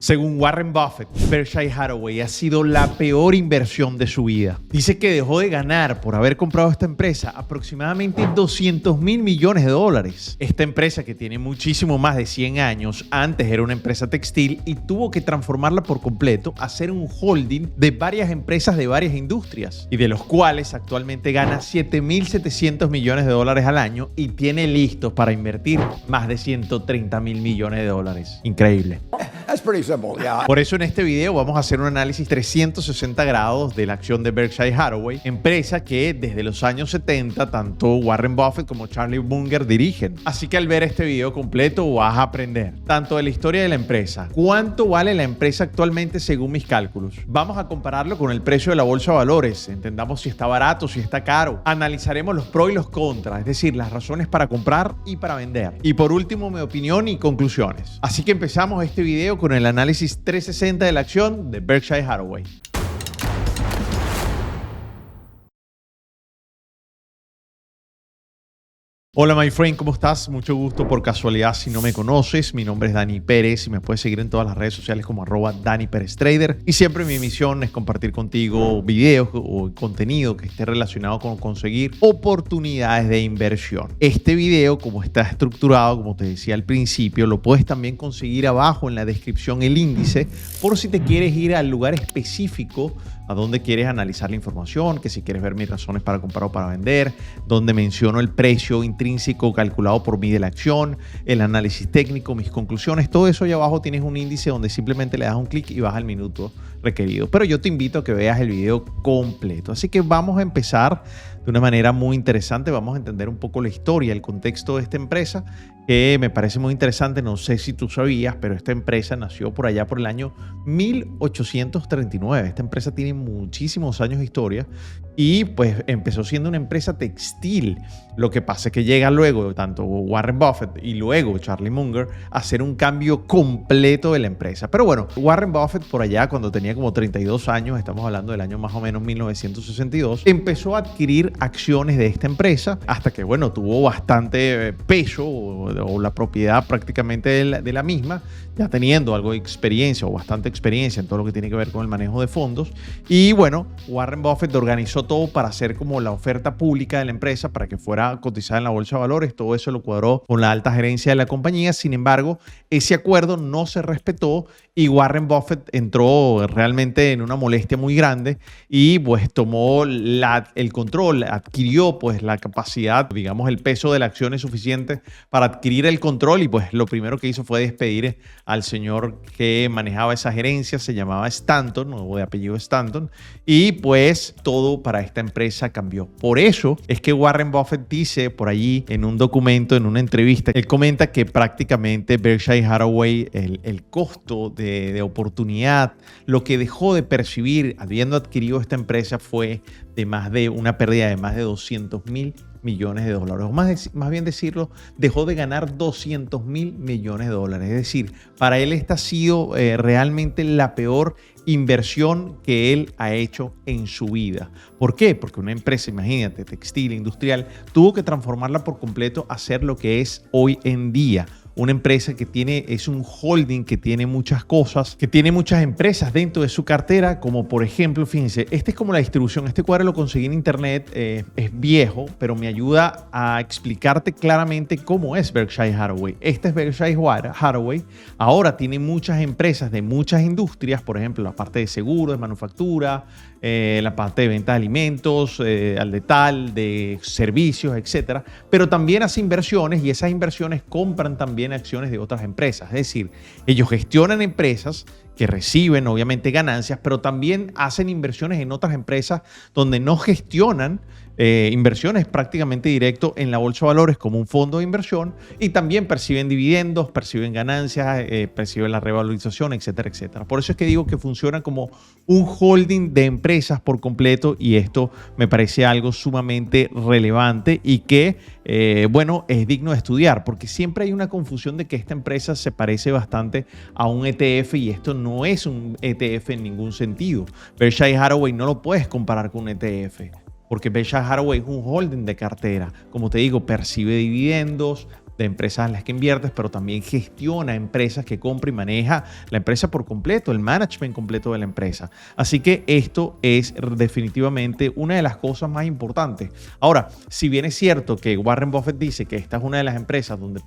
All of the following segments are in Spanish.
Según Warren Buffett, Berkshire Hathaway ha sido la peor inversión de su vida. Dice que dejó de ganar por haber comprado esta empresa aproximadamente 200 mil millones de dólares. Esta empresa, que tiene muchísimo más de 100 años, antes era una empresa textil y tuvo que transformarla por completo a ser un holding de varias empresas de varias industrias, y de los cuales actualmente gana 7.700 millones de dólares al año y tiene listos para invertir más de 130 mil millones de dólares. Increíble. That's pretty simple, yeah. Por eso en este video vamos a hacer un análisis 360 grados de la acción de Berkshire Hathaway, empresa que desde los años 70 tanto Warren Buffett como Charlie Munger dirigen. Así que al ver este video completo vas a aprender tanto de la historia de la empresa, cuánto vale la empresa actualmente según mis cálculos. Vamos a compararlo con el precio de la bolsa de valores, entendamos si está barato, si está caro. Analizaremos los pros y los contras, es decir, las razones para comprar y para vender. Y por último, mi opinión y conclusiones. Así que empezamos este video con el análisis 360 de la acción de Berkshire Hathaway. Hola my friend, ¿cómo estás? Mucho gusto. Por casualidad, si no me conoces, mi nombre es Dani Pérez y me puedes seguir en todas las redes sociales como @DaniPérezTrader. Y siempre mi misión es compartir contigo videos o contenido que esté relacionado con conseguir oportunidades de inversión. Este video, como está estructurado, como te decía al principio, lo puedes también conseguir abajo en la descripción, el índice, por si te quieres ir al lugar específico a donde quieres analizar la información, que si quieres ver mis razones para comprar o para vender, donde menciono el precio intrínseco calculado por mí de la acción, el análisis técnico, mis conclusiones, todo eso allá abajo tienes un índice donde simplemente le das un clic y vas al minuto requerido. Pero yo te invito a que veas el video completo. Así que vamos a empezar de una manera muy interesante. Vamos a entender un poco la historia, el contexto de esta empresa, que me parece muy interesante. No sé si tú sabías, pero esta empresa nació por allá por el año 1839. Esta empresa tiene muchísimos años de historia y pues empezó siendo una empresa textil. Lo que pasa es que llega luego tanto Warren Buffett y luego Charlie Munger a hacer un cambio completo de la empresa. Pero bueno, Warren Buffett por allá cuando tenía como 32 años, estamos hablando del año más o menos 1962, empezó a adquirir acciones de esta empresa hasta que, bueno, tuvo bastante peso o la propiedad prácticamente de la misma, ya teniendo algo de experiencia o bastante experiencia en todo lo que tiene que ver con el manejo de fondos. Y bueno, Warren Buffett organizó todo para hacer como la oferta pública de la empresa para que fuera cotizada en la bolsa de valores. Todo eso lo cuadró con la alta gerencia de la compañía. Sin embargo, ese acuerdo no se respetó y Warren Buffett entró realmente en una molestia muy grande y pues tomó el control, adquirió pues la capacidad, digamos el peso de la acción es suficiente para adquirir el control, y pues lo primero que hizo fue despedir al señor que manejaba esa gerencia, se llamaba Stanton, o de apellido Stanton, y pues todo para esta empresa cambió. Por eso es que Warren Buffett dice por allí en un documento, en una entrevista, él comenta que prácticamente Berkshire Hathaway, el costo de oportunidad, lo que dejó de percibir habiendo adquirido esta empresa fue de una pérdida de más de 200 mil millones de dólares, o más bien decirlo, dejó de ganar 200 mil millones de dólares. Es decir, para él esta ha sido realmente la peor inversión que él ha hecho en su vida. ¿Por qué? Porque una empresa, imagínate, textil, industrial, tuvo que transformarla por completo a ser lo que es hoy en día. Una empresa que es un holding que tiene muchas cosas, que tiene muchas empresas dentro de su cartera, como por ejemplo, fíjense, este es como la distribución. Este cuadro lo conseguí en internet, es viejo, pero me ayuda a explicarte claramente cómo es Berkshire Hathaway. Este es Berkshire Hathaway. Ahora tiene muchas empresas de muchas industrias, por ejemplo, la parte de seguros, de manufactura, la parte de venta de alimentos, al de servicios, etcétera. Pero también hace inversiones y esas inversiones compran también acciones de otras empresas. Es decir, ellos gestionan empresas que reciben obviamente ganancias, pero también hacen inversiones en otras empresas donde no gestionan inversiones prácticamente directo en la bolsa de valores como un fondo de inversión, y también perciben dividendos, perciben ganancias, perciben la revalorización, etcétera, etcétera. Por eso es que digo que funciona como un holding de empresas por completo, y esto me parece algo sumamente relevante y que bueno, es digno de estudiar, porque siempre hay una confusión de que esta empresa se parece bastante a un ETF, y esto no es un ETF en ningún sentido. Berkshire Hathaway no lo puedes comparar con un ETF, porque Berkshire Hathaway es un holding de cartera. Como te digo, percibe dividendos, de empresas en las que inviertes, pero también gestiona empresas que compra y maneja la empresa por completo, el management completo de la empresa. Así que esto es definitivamente una de las cosas más importantes. Ahora, si bien es cierto que Warren Buffett dice que esta es una de las empresas donde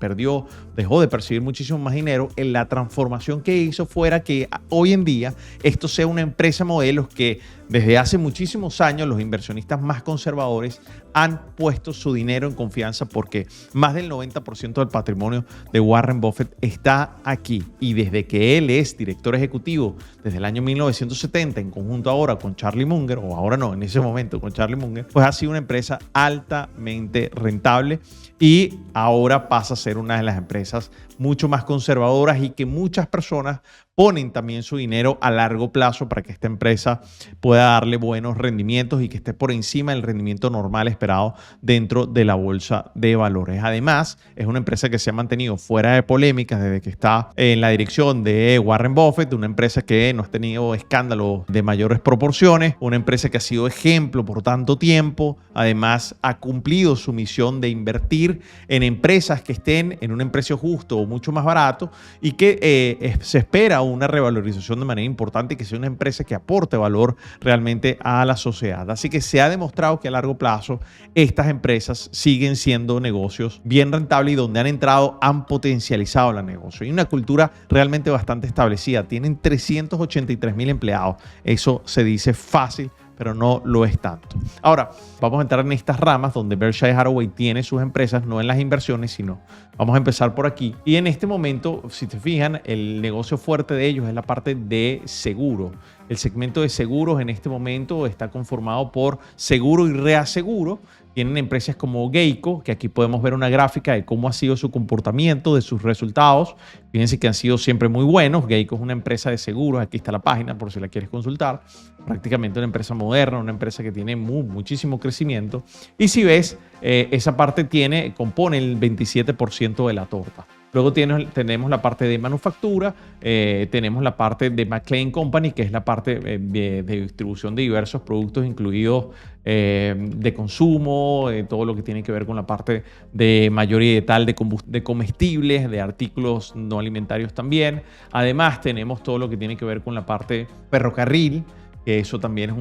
dejó de percibir muchísimo más dinero, en la transformación que hizo fuera que hoy en día esto sea una empresa modelo que desde hace muchísimos años los inversionistas más conservadores han puesto su dinero en confianza porque más del 90% del patrimonio de Warren Buffett está aquí. Y desde que él es director ejecutivo desde el año 1970, en conjunto ahora con Charlie Munger, o ahora no, en ese momento con Charlie Munger, pues ha sido una empresa altamente rentable y ahora pasa a ser una de las empresas mucho más conservadoras y que muchas personas ponen también su dinero a largo plazo para que esta empresa pueda darle buenos rendimientos y que esté por encima del rendimiento normal esperado dentro de la bolsa de valores. Además, es una empresa que se ha mantenido fuera de polémicas desde que está en la dirección de Warren Buffett, una empresa que no ha tenido escándalos de mayores proporciones, una empresa que ha sido ejemplo por tanto tiempo. Además, ha cumplido su misión de invertir en empresas que estén en un precio justo o mucho más barato y que se espera una revalorización de manera importante y que sea una empresa que aporte valor realmente a la sociedad. Así que se ha demostrado que a largo plazo estas empresas siguen siendo negocios bien rentables y donde han entrado han potencializado el negocio. Y una cultura realmente bastante establecida. Tienen 383,000 empleados. Eso se dice fácil, pero no lo es tanto. Ahora, vamos a entrar en estas ramas donde Berkshire Hathaway tiene sus empresas, no en las inversiones, sino vamos a empezar por aquí. Y en este momento, si te fijan, el negocio fuerte de ellos es la parte de seguro. El segmento de seguros en este momento está conformado por seguro y reaseguro. Tienen empresas como Geico, que aquí podemos ver una gráfica de cómo ha sido su comportamiento, de sus resultados. Fíjense que han sido siempre muy buenos. Geico es una empresa de seguros. Aquí está la página por si la quieres consultar. Prácticamente una empresa moderna, una empresa que tiene muchísimo crecimiento. Y si ves, esa parte compone el 27% de la torta. Luego tenemos la parte de manufactura, tenemos la parte de McLane Company, que es la parte de distribución de diversos productos, incluidos de consumo, todo lo que tiene que ver con la parte de mayoría de tal de comestibles, de artículos no alimentarios también. Además, tenemos todo lo que tiene que ver con la parte ferrocarril, que eso también es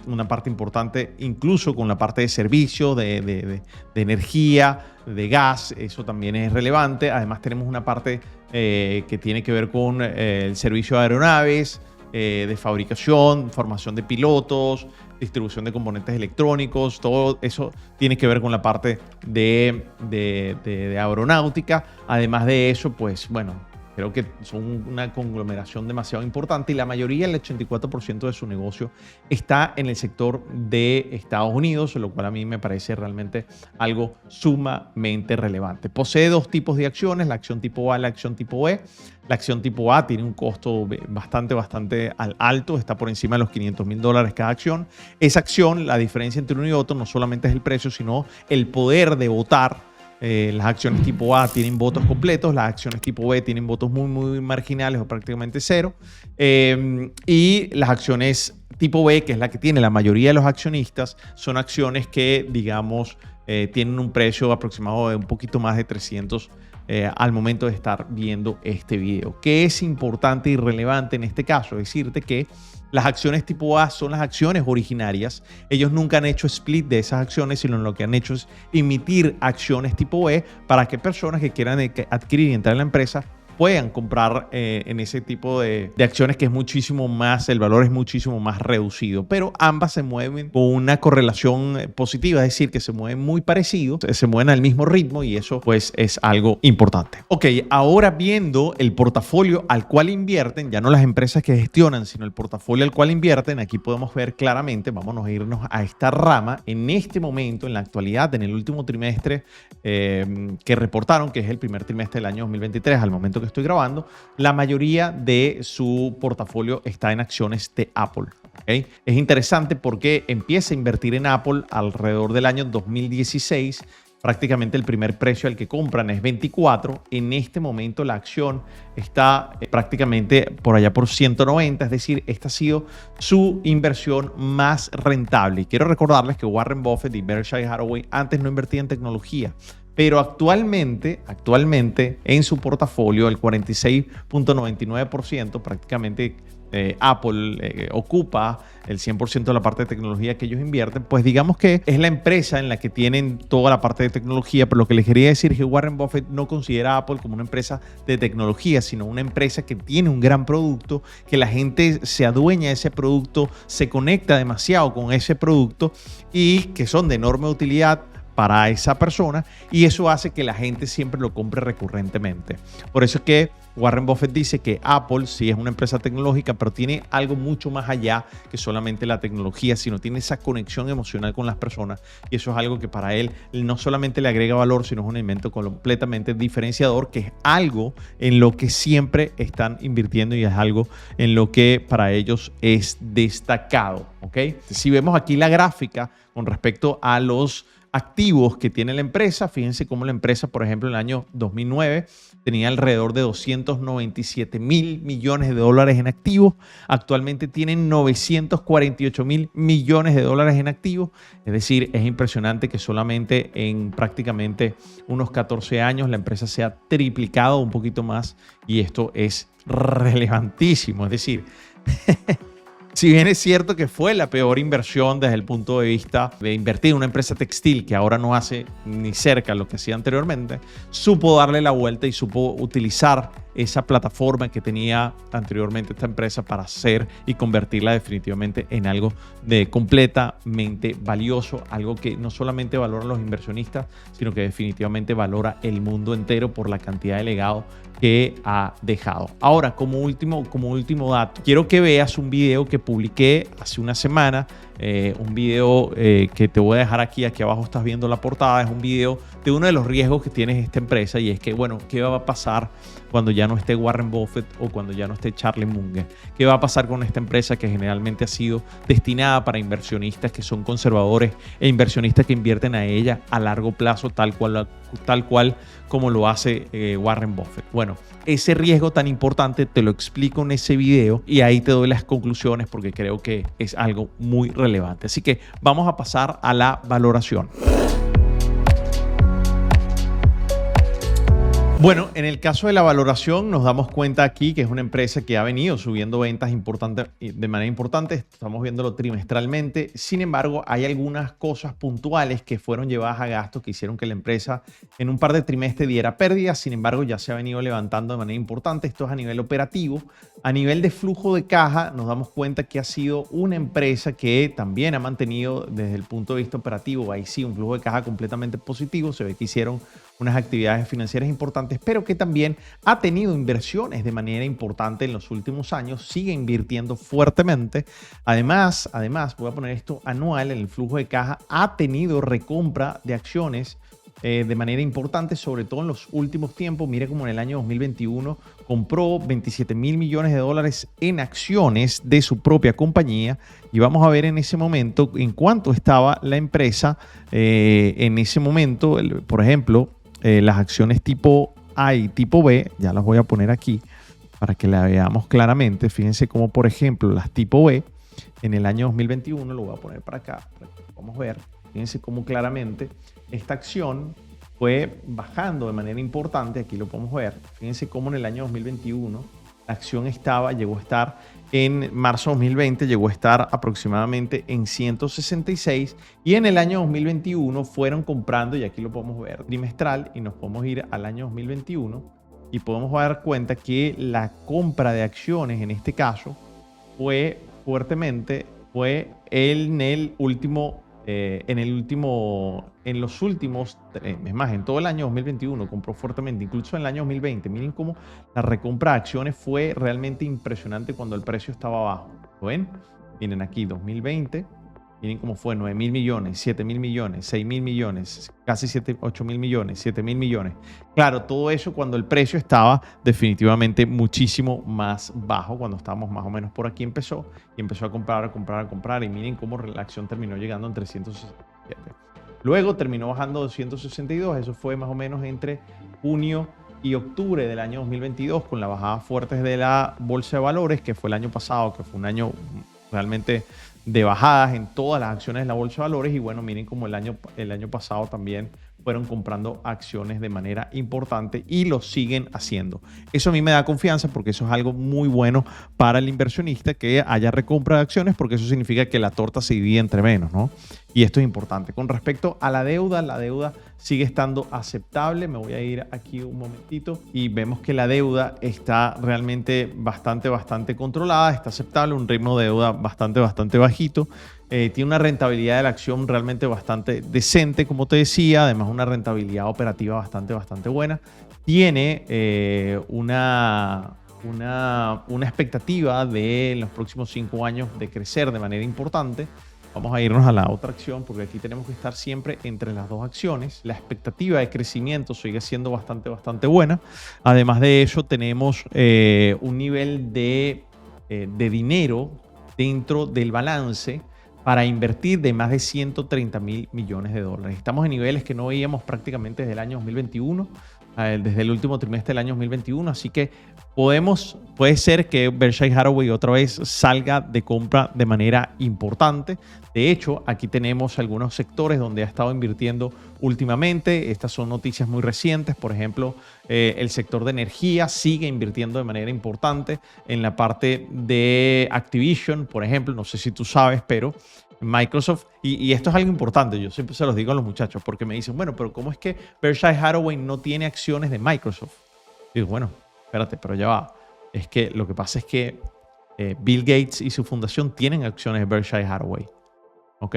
una parte importante, incluso con la parte de servicio, de energía, de gas, eso también es relevante. Además tenemos una parte que tiene que ver con el servicio de aeronaves, de fabricación, formación de pilotos, distribución de componentes electrónicos, todo eso tiene que ver con la parte de aeronáutica. Además de eso, pues bueno, creo que son una conglomeración demasiado importante y la mayoría, el 84% de su negocio está en el sector de Estados Unidos, lo cual a mí me parece realmente algo sumamente relevante. Posee dos tipos de acciones, la acción tipo A y la acción tipo E. La acción tipo A tiene un costo bastante alto, está por encima de los $500,000 cada acción. Esa acción, la diferencia entre uno y otro no solamente es el precio, sino el poder de votar. Las acciones tipo A tienen votos completos, las acciones tipo B tienen votos muy marginales o prácticamente cero. Y las acciones tipo B, que es la que tiene la mayoría de los accionistas, son acciones que, digamos, tienen un precio aproximado de un poquito más de 300 al momento de estar viendo este video. ¿Qué es importante y relevante en este caso? Decirte que las acciones tipo A son las acciones originarias. Ellos nunca han hecho split de esas acciones, sino lo que han hecho es emitir acciones tipo B para que personas que quieran adquirir y entrar en la empresa puedan comprar en ese tipo de acciones que es muchísimo más, el valor es muchísimo más reducido, pero ambas se mueven con una correlación positiva, es decir, que se mueven muy parecido, se mueven al mismo ritmo y eso pues es algo importante. Ok, ahora viendo el portafolio al cual invierten, ya no las empresas que gestionan, sino el portafolio al cual invierten, aquí podemos ver claramente, vámonos a irnos a esta rama, en este momento, en la actualidad, en el último trimestre que reportaron, que es el primer trimestre del año 2023, al momento que estoy grabando, la mayoría de su portafolio está en acciones de Apple. ¿Okay? Es interesante porque empieza a invertir en Apple alrededor del año 2016. Prácticamente el primer precio al que compran es 24. En este momento la acción está prácticamente por allá por 190. Es decir, esta ha sido su inversión más rentable. Y quiero recordarles que Warren Buffett y Berkshire Hathaway antes no invertían en tecnología. Pero actualmente en su portafolio, el 46.99% prácticamente Apple ocupa el 100% de la parte de tecnología que ellos invierten, pues digamos que es la empresa en la que tienen toda la parte de tecnología, pero lo que les quería decir es que Warren Buffett no considera a Apple como una empresa de tecnología, sino una empresa que tiene un gran producto, que la gente se adueña de ese producto, se conecta demasiado con ese producto y que son de enorme utilidad para esa persona, y eso hace que la gente siempre lo compre recurrentemente. Por eso es que Warren Buffett dice que Apple sí es una empresa tecnológica, pero tiene algo mucho más allá que solamente la tecnología, sino tiene esa conexión emocional con las personas, y eso es algo que para él no solamente le agrega valor, sino es un elemento completamente diferenciador, que es algo en lo que siempre están invirtiendo y es algo en lo que para ellos es destacado. ¿Ok? Si vemos aquí la gráfica con respecto a los activos que tiene la empresa, fíjense cómo la empresa, por ejemplo, en el año 2009 tenía alrededor de 297 mil millones de dólares en activos. Actualmente tienen 948 mil millones de dólares en activos. Es decir, es impresionante que solamente en prácticamente unos 14 años la empresa se ha triplicado, un poquito más, y esto es relevantísimo. Es decir, si bien es cierto que fue la peor inversión desde el punto de vista de invertir en una empresa textil que ahora no hace ni cerca lo que hacía anteriormente, supo darle la vuelta y supo utilizar esa plataforma que tenía anteriormente esta empresa para hacer y convertirla definitivamente en algo de completamente valioso, algo que no solamente valora a los inversionistas, sino que definitivamente valora el mundo entero por la cantidad de legado que ha dejado. Ahora, como último dato, quiero que veas un video que publiqué hace una semana, un video que te voy a dejar aquí abajo estás viendo la portada. Es un video de uno de los riesgos que tiene esta empresa, y es que, bueno, ¿qué va a pasar cuando ya no esté Warren Buffett o cuando ya no esté Charlie Munger? ¿Qué va a pasar con esta empresa que generalmente ha sido destinada para inversionistas que son conservadores e inversionistas que invierten a ella a largo plazo, tal cual como lo hace Warren Buffett? Bueno, ese riesgo tan importante te lo explico en ese video y ahí te doy las conclusiones, porque creo que es algo muy relevante. Así que vamos a pasar a la valoración. Bueno, en el caso de la valoración nos damos cuenta aquí que es una empresa que ha venido subiendo ventas de manera importante. Estamos viéndolo trimestralmente. Sin embargo, hay algunas cosas puntuales que fueron llevadas a gasto que hicieron que la empresa en un par de trimestres diera pérdidas. Sin embargo, ya se ha venido levantando de manera importante. Esto es a nivel operativo. A nivel de flujo de caja nos damos cuenta que ha sido una empresa que también ha mantenido desde el punto de vista operativo, ahí sí, un flujo de caja completamente positivo. Se ve que hicieron unas actividades financieras importantes, pero que también ha tenido inversiones de manera importante en los últimos años, sigue invirtiendo fuertemente. Además, voy a poner esto anual, en el flujo de caja ha tenido recompra de acciones de manera importante, sobre todo en los últimos tiempos. Mire como en el año 2021 compró 27 mil millones de dólares en acciones de su propia compañía, y vamos a ver en ese momento en cuánto estaba la empresa en ese momento. Por ejemplo, las acciones tipo A y tipo B, ya las voy a poner aquí para que la veamos claramente. Fíjense cómo, por ejemplo, las tipo B en el año 2021, lo voy a poner para acá, para que podamos ver. Fíjense cómo claramente esta acción fue bajando de manera importante. Aquí lo podemos ver. Fíjense cómo en el año 2021 la acción llegó a estar en marzo de 2020, llegó a estar aproximadamente en 166, y en el año 2021 fueron comprando, y aquí lo podemos ver trimestral, y nos podemos ir al año 2021 y podemos dar cuenta que la compra de acciones en este caso fue fuertemente, en los últimos, es más, en todo el año 2021 compró fuertemente, incluso en el año 2020. Miren cómo la recompra de acciones fue realmente impresionante cuando el precio estaba bajo. ¿Lo ven? Miren aquí, 2020. Miren cómo fue, 9 mil millones, 7 mil millones, 6 mil millones, casi 8 mil millones, 7 mil millones. Claro, todo eso cuando el precio estaba definitivamente muchísimo más bajo, cuando estábamos más o menos por aquí empezó a comprar, y miren cómo la acción terminó llegando en 367. Luego terminó bajando a 262, eso fue más o menos entre junio y octubre del año 2022, con las bajadas fuertes de la bolsa de valores, que fue el año pasado, que fue un año realmente de bajadas en todas las acciones de la bolsa de valores. Y bueno, miren como el año pasado también fueron comprando acciones de manera importante y lo siguen haciendo. Eso a mí me da confianza porque eso es algo muy bueno para el inversionista, que haya recompra de acciones, porque eso significa que la torta se divide entre menos, ¿no? Y esto es importante. Con respecto a la deuda sigue estando aceptable. Me voy a ir aquí un momentito y vemos que la deuda está realmente bastante controlada, está aceptable, un ritmo de deuda bastante bajito. Tiene una rentabilidad de la acción realmente bastante decente, como te decía, además una rentabilidad operativa bastante buena. Tiene una expectativa de en los próximos 5 años de crecer de manera importante. Vamos a irnos a la otra acción porque aquí tenemos que estar siempre entre las dos acciones. La expectativa de crecimiento sigue siendo bastante buena. Además de eso, tenemos un nivel de dinero dentro del balance para invertir de más de 130 mil millones de dólares. Estamos en niveles que no veíamos prácticamente desde el año 2021, desde el último trimestre del año 2021, así que puede ser que Berkshire Hathaway otra vez salga de compra de manera importante. De hecho, aquí tenemos algunos sectores donde ha estado invirtiendo últimamente. Estas son noticias muy recientes. Por ejemplo, el sector de energía sigue invirtiendo de manera importante en la parte de Activision, por ejemplo. No sé si tú sabes, pero Microsoft, y esto es algo importante, yo siempre se los digo a los muchachos, porque me dicen, bueno, pero ¿cómo es que Berkshire Hathaway no tiene acciones de Microsoft? Y digo, bueno, espérate, pero ya va. Es que lo que pasa es que Bill Gates y su fundación tienen acciones de Berkshire Hathaway. ¿Ok?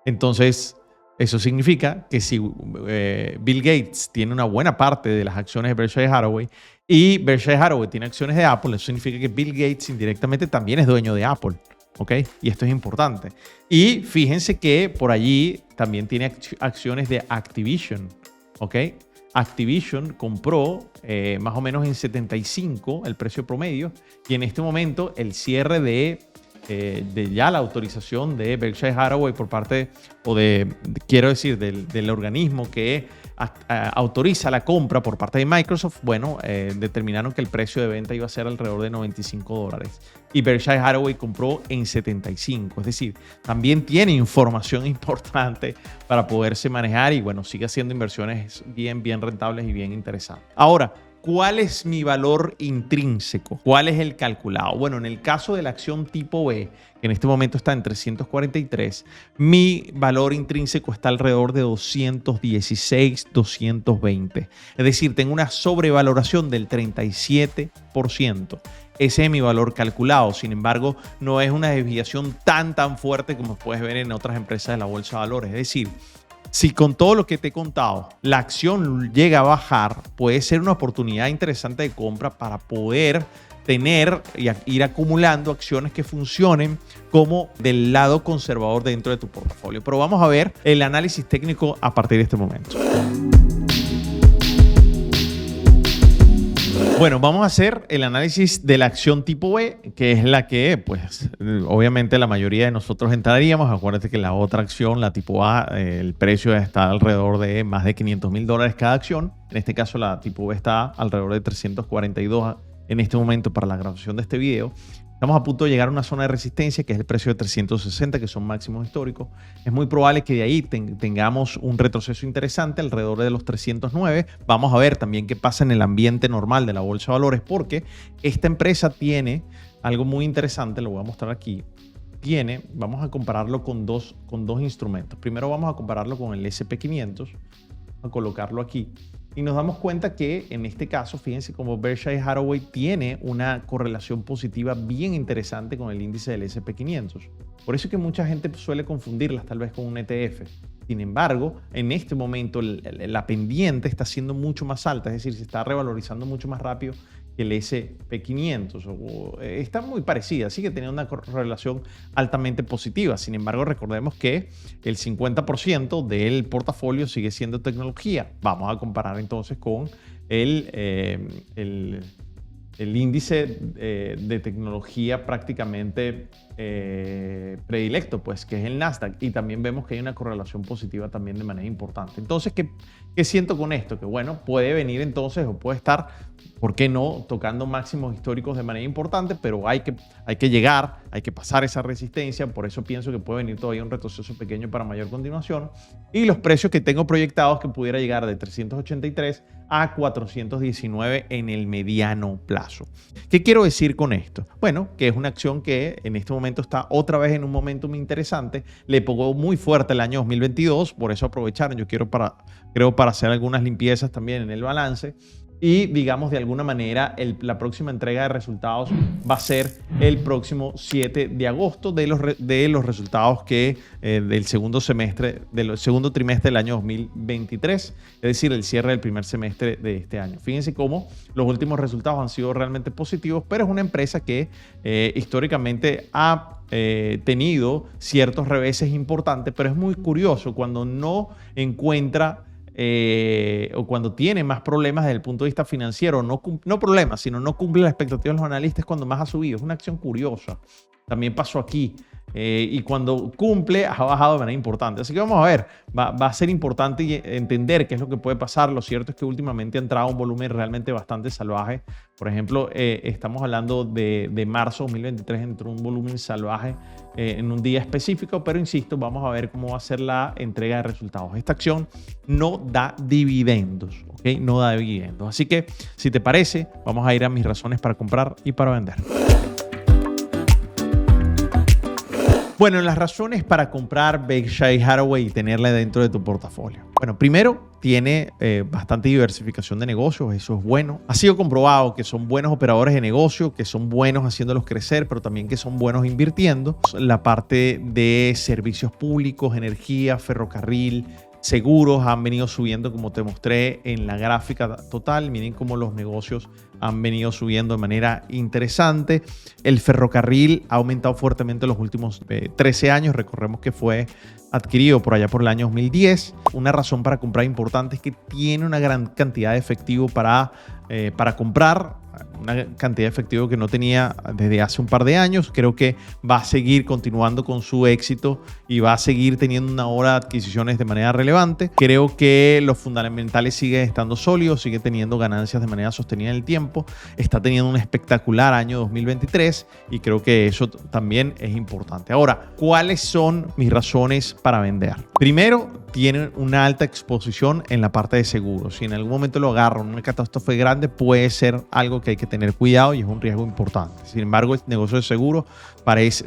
Entonces, eso significa que si Bill Gates tiene una buena parte de las acciones de Berkshire Hathaway y Berkshire Hathaway tiene acciones de Apple, eso significa que Bill Gates indirectamente también es dueño de Apple. ¿Ok? Y esto es importante. Y fíjense que por allí también tiene acciones de Activision. ¿Ok? Activision compró más o menos en 75 el precio promedio, y en este momento el cierre de ya la autorización de Berkshire Hathaway por parte, quiero decir, del organismo que autoriza la compra por parte de Microsoft, bueno, determinaron que el precio de venta iba a ser alrededor de $95 y Berkshire Hathaway compró en 75. Es decir, también tiene información importante para poderse manejar y bueno, sigue haciendo inversiones bien rentables y bien interesantes. Ahora, ¿cuál es mi valor intrínseco? ¿Cuál es el calculado? Bueno, en el caso de la acción tipo B, que en este momento está en 343, mi valor intrínseco está alrededor de 216, 220. Es decir, tengo una sobrevaloración del 37%. Ese es mi valor calculado. Sin embargo, no es una desviación tan fuerte como puedes ver en otras empresas de la bolsa de valores. Es decir, si con todo lo que te he contado, la acción llega a bajar, puede ser una oportunidad interesante de compra para poder tener y ir acumulando acciones que funcionen como del lado conservador dentro de tu portafolio. Pero vamos a ver el análisis técnico a partir de este momento. Bueno, vamos a hacer el análisis de la acción tipo B, que es la que, pues, obviamente la mayoría de nosotros entraríamos. Acuérdate que la otra acción, la tipo A, el precio está alrededor de más de $500 cada acción. En este caso, la tipo B está alrededor de 342 en este momento para la grabación de este video. Estamos a punto de llegar a una zona de resistencia que es el precio de 360, que son máximos históricos. Es muy probable que de ahí tengamos un retroceso interesante alrededor de los 309. Vamos a ver también qué pasa en el ambiente normal de la bolsa de valores, porque esta empresa tiene algo muy interesante, lo voy a mostrar aquí. Vamos a compararlo con dos instrumentos. Primero vamos a compararlo con el SP500, a colocarlo aquí. Y nos damos cuenta que en este caso, fíjense como Berkshire Hathaway tiene una correlación positiva bien interesante con el índice del SP500. Por eso es que mucha gente suele confundirlas tal vez con un ETF. Sin embargo, en este momento la pendiente está siendo mucho más alta, es decir, se está revalorizando mucho más rápido que el SP500. Está muy parecida, sigue teniendo una correlación altamente positiva. Sin embargo, recordemos que el 50% del portafolio sigue siendo tecnología. Vamos a comparar entonces con el índice de tecnología prácticamente predilecto, pues, que es el Nasdaq, y también vemos que hay una correlación positiva también de manera importante. Entonces, ¿qué siento con esto? Que bueno, puede venir entonces o puede estar, ¿por qué no?, tocando máximos históricos de manera importante, pero hay que llegar hay que pasar esa resistencia, por eso pienso que puede venir todavía un retroceso pequeño para mayor continuación. Y los precios que tengo proyectados que pudiera llegar de 383 a 419 en el mediano plazo. ¿Qué quiero decir con esto? Bueno, que es una acción que en este momento está otra vez en un momentum interesante. Le pegó muy fuerte el año 2022, por eso aprovecharon. Yo creo para hacer algunas limpiezas también en el balance. Y digamos, de alguna manera, la próxima entrega de resultados va a ser el próximo 7 de agosto de los resultados del segundo trimestre del año 2023, es decir, el cierre del primer semestre de este año. Fíjense cómo los últimos resultados han sido realmente positivos, pero es una empresa que históricamente ha tenido ciertos reveses importantes, pero es muy curioso cuando no encuentra o cuando tiene más problemas desde el punto de vista financiero, no problemas, sino no cumple las expectativas de los analistas cuando más ha subido. Es una acción curiosa. También pasó aquí. Y cuando cumple, ha bajado de manera importante. Así que vamos a ver, va a ser importante entender qué es lo que puede pasar. Lo cierto es que últimamente ha entrado un volumen realmente bastante salvaje. Por ejemplo, estamos hablando de marzo de 2023, entró un volumen salvaje en un día específico, pero insisto, vamos a ver cómo va a ser la entrega de resultados. Esta acción no da dividendos, ¿ok? No da dividendos. Así que, si te parece, vamos a ir a mis razones para comprar y para vender. Bueno, las razones para comprar Berkshire Hathaway y tenerla dentro de tu portafolio. Bueno, primero, tiene bastante diversificación de negocios, eso es bueno. Ha sido comprobado que son buenos operadores de negocio, que son buenos haciéndolos crecer, pero también que son buenos invirtiendo. La parte de servicios públicos, energía, ferrocarril, seguros han venido subiendo, como te mostré en la gráfica total. Miren cómo los negocios han venido subiendo de manera interesante. El ferrocarril ha aumentado fuertemente en los últimos 13 años. Recordemos que fue adquirido por allá por el año 2010. Una razón para comprar importante es que tiene una gran cantidad de efectivo para comprar. Una cantidad de efectivo que no tenía desde hace un par de años. Creo que va a seguir continuando con su éxito y va a seguir teniendo una hora de adquisiciones de manera relevante. Creo que los fundamentales siguen estando sólidos, sigue teniendo ganancias de manera sostenida en el tiempo. Está teniendo un espectacular año 2023 y creo que eso también es importante. Ahora, ¿cuáles son mis razones para vender? Primero, tienen una alta exposición en la parte de seguros. Si en algún momento lo agarran una catástrofe grande, puede ser algo que hay que tener cuidado y es un riesgo importante. Sin embargo, el negocio de seguro,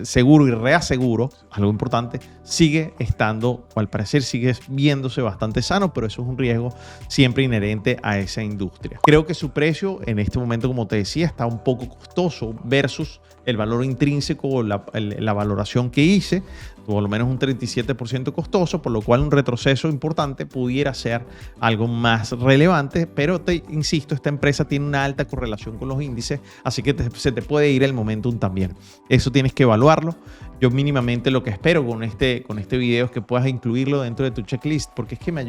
seguro y reaseguro, algo importante, sigue estando, o al parecer sigue viéndose bastante sano, pero eso es un riesgo siempre inherente a esa industria. Creo que su precio en este momento, como te decía, está un poco costoso versus el valor intrínseco o la valoración que hice, por lo menos un 37% costoso, por lo cual un retroceso importante pudiera ser algo más relevante, pero te insisto, esta empresa tiene una alta correlación con los índices, así que se te puede ir el momentum también. Eso tienes que evaluarlo. Yo mínimamente lo que espero con este video es que puedas incluirlo dentro de tu checklist, porque es que me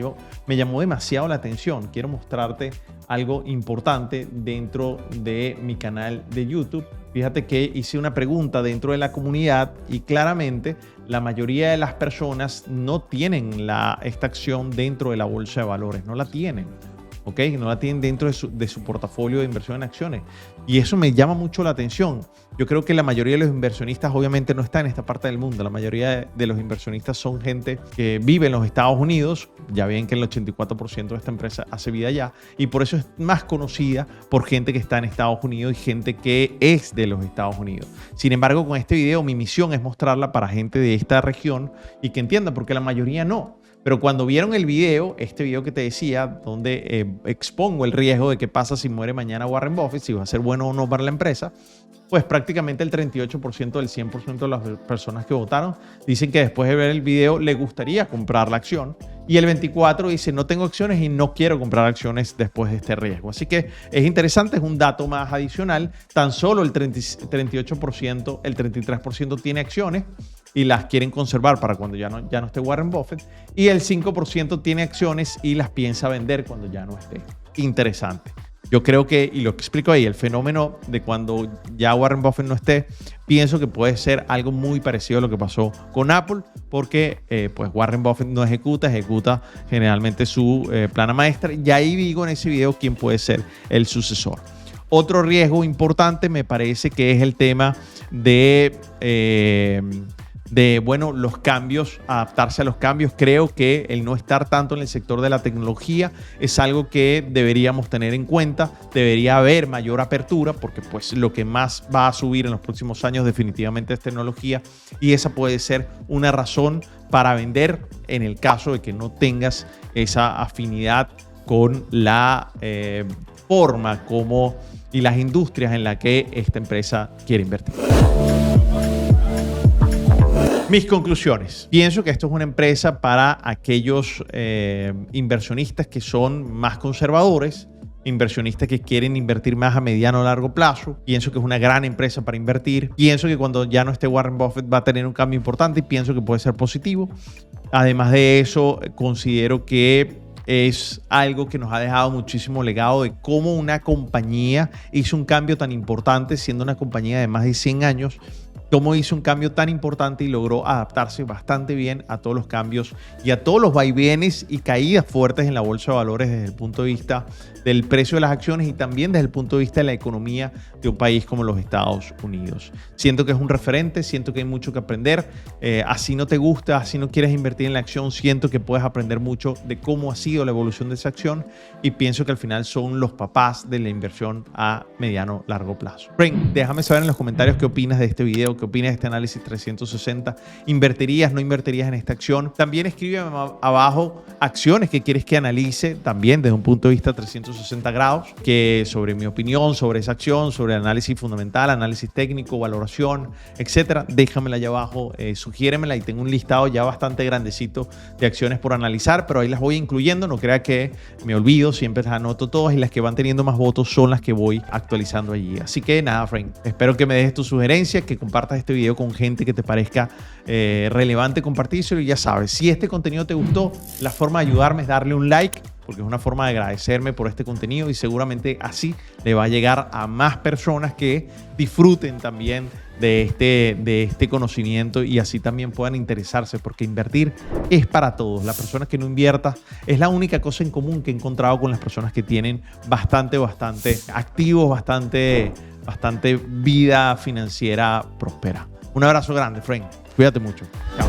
llamó demasiado la atención. Quiero mostrarte algo importante dentro de mi canal de YouTube. Fíjate que hice una pregunta dentro de la comunidad y claramente la mayoría de las personas no tienen esta acción dentro de la bolsa de valores, no la tienen. ¿Ok? No la tienen dentro de su portafolio de inversión en acciones. Y eso me llama mucho la atención. Yo creo que la mayoría de los inversionistas obviamente no está en esta parte del mundo. La mayoría de los inversionistas son gente que vive en los Estados Unidos. Ya ven que el 84% de esta empresa hace vida allá. Y por eso es más conocida por gente que está en Estados Unidos y gente que es de los Estados Unidos. Sin embargo, con este video mi misión es mostrarla para gente de esta región y que entienda, porque la mayoría no. Pero cuando vieron el video, este video que te decía, donde expongo el riesgo de qué pasa si muere mañana Warren Buffett, si va a ser bueno o no para la empresa, pues prácticamente el 38% del 100% de las personas que votaron dicen que después de ver el video le gustaría comprar la acción. Y el 24% dice no tengo acciones y no quiero comprar acciones después de este riesgo. Así que es interesante, es un dato más adicional. Tan solo el 38%, el 33% tiene acciones y las quieren conservar para cuando ya no esté Warren Buffett. Y el 5% tiene acciones y las piensa vender cuando ya no esté. Interesante. Yo creo que, y lo explico ahí, el fenómeno de cuando ya Warren Buffett no esté, pienso que puede ser algo muy parecido a lo que pasó con Apple, porque pues Warren Buffett no ejecuta generalmente su plana maestra. Y ahí digo en ese video quién puede ser el sucesor. Otro riesgo importante me parece que es el tema bueno, los cambios, adaptarse a los cambios. Creo que el no estar tanto en el sector de la tecnología es algo que deberíamos tener en cuenta. Debería haber mayor apertura porque pues lo que más va a subir en los próximos años definitivamente es tecnología, y esa puede ser una razón para vender en el caso de que no tengas esa afinidad con la forma como y las industrias en las que esta empresa quiere invertir. Mis conclusiones. Pienso que esto es una empresa para aquellos inversionistas que son más conservadores, inversionistas que quieren invertir más a mediano o largo plazo. Pienso que es una gran empresa para invertir. Pienso que cuando ya no esté Warren Buffett va a tener un cambio importante y pienso que puede ser positivo. Además de eso, considero que es algo que nos ha dejado muchísimo legado de cómo una compañía hizo un cambio tan importante, siendo una compañía de más de 100 años, cómo hizo un cambio tan importante y logró adaptarse bastante bien a todos los cambios y a todos los vaivenes y caídas fuertes en la bolsa de valores desde el punto de vista del precio de las acciones y también desde el punto de vista de la economía de un país como los Estados Unidos. Siento que es un referente, siento que hay mucho que aprender. Así no te gusta, así no quieres invertir en la acción, siento que puedes aprender mucho de cómo ha sido la evolución de esa acción y pienso que al final son los papás de la inversión a mediano largo plazo. Frank, déjame saber en los comentarios qué opinas de este video, qué opinas de este análisis 360. ¿Invertirías, no invertirías en esta acción? También escríbeme abajo acciones que quieres que analice también desde un punto de vista 360 grados, que sobre mi opinión sobre esa acción, sobre análisis fundamental, análisis técnico, valoración, etcétera. Déjamela allá abajo, sugiéremela y tengo un listado ya bastante grandecito de acciones por analizar, pero ahí las voy incluyendo. No crea que me olvido, siempre las anoto todas y las que van teniendo más votos son las que voy actualizando allí. Así que nada, Frank, espero que me dejes tu sugerencia, que compartas este video con gente que te parezca relevante compartírselo. Y ya sabes, si este contenido te gustó, la forma de ayudarme es darle un like, porque es una forma de agradecerme por este contenido y seguramente así le va a llegar a más personas que disfruten también de este conocimiento y así también puedan interesarse, porque invertir es para todos. Las personas que no inviertan es la única cosa en común que he encontrado con las personas que tienen bastante activos, bastante vida financiera próspera. Un abrazo grande, Frank. Cuídate mucho. Chao.